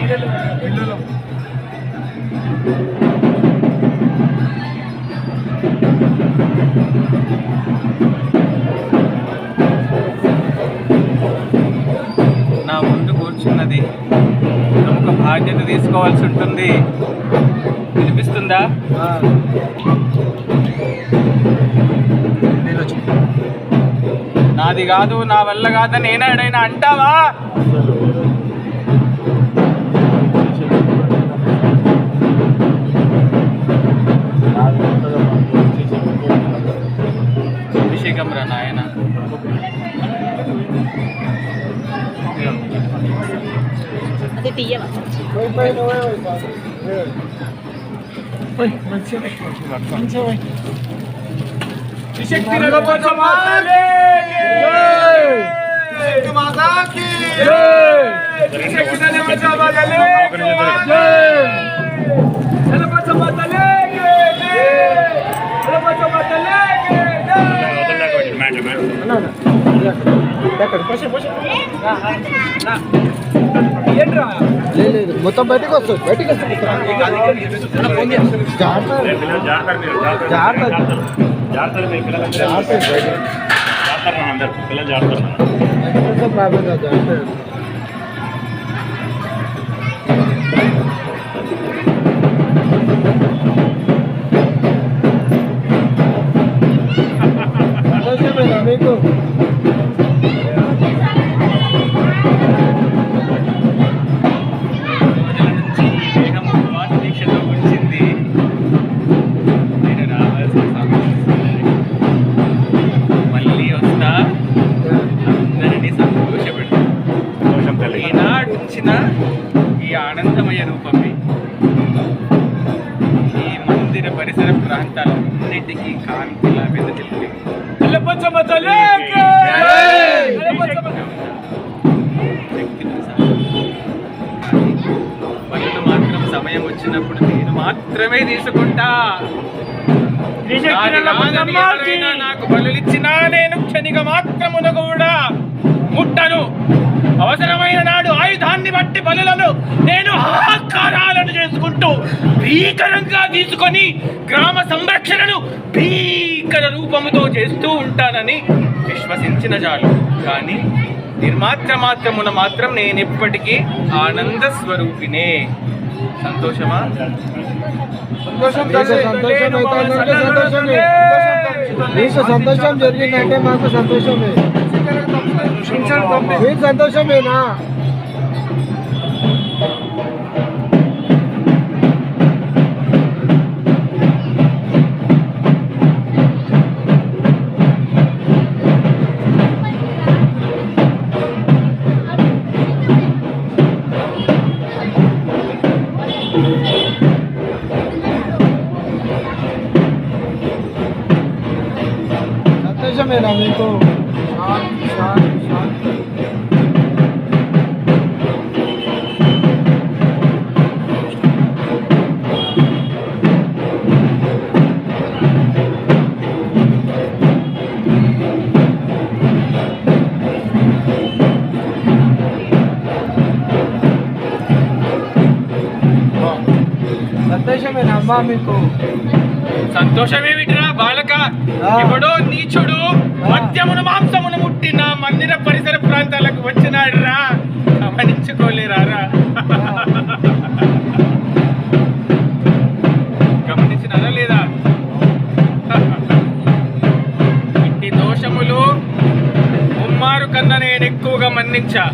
నా ముందు కూర్చున్నది ప్రముఖ బాధ్యత తీసుకోవాల్సి ఉంటుంది. వినిపిస్తుందా? నాది కాదు, నా వల్ల కాదని ఏనాడైనా అంటావా? అభిషేకం రా నాయన. అది తీయవా? లేదు మొత్తం బయటకు వస్తుంది, బయటకు వస్తుంది. ప్రాబ్లం కాదు. మీకు ఈ ఆనందమయ రూపమే ఈ మందిర పరిసర ప్రాంతాలన్నిటికీ కాంతిలా వెదజల్లి పనులు మాత్రం సమయం వచ్చినప్పుడు నేను మాత్రమే తీసుకుంటా. నాకు బలులిచ్చినా నేను క్షణిక మాత్రమున కూడా ముట్టను. అవసరమైన నాడు ఆయుధాన్ని బట్టి బలులను నేను హాకారాలను చేసుకుంటూ భీకరంగా తీసుకొని గ్రామ సంరక్షణను భీకర రూపముతో చేస్తూ ఉంటానని విశ్వసించిన చాలు. కానీ నిర్మాత్రమున మాత్రం నేను ఎప్పటికీ ఆనంద స్వరూపినే. సంతోషమా? సంతోషం జరిగిందంటే మాకు సంతోషమే. మీకు సంతోషమేనా? సంతోషమేనా మీకు? సంతోషమేనమ్మా మీకు? సంతోషమేమిటిరా బాలక? ఎవడో నీచుడు మద్యమును మాంసమును ముట్టిన మందిర పరిసర ప్రాంతాలకు వచ్చినాడు రా. గమనించుకోలేరా? గమనించినారా లేదా? ఇంటి దోషములు ముమ్మారు కన్నా నేను ఎక్కువగా మన్నించా.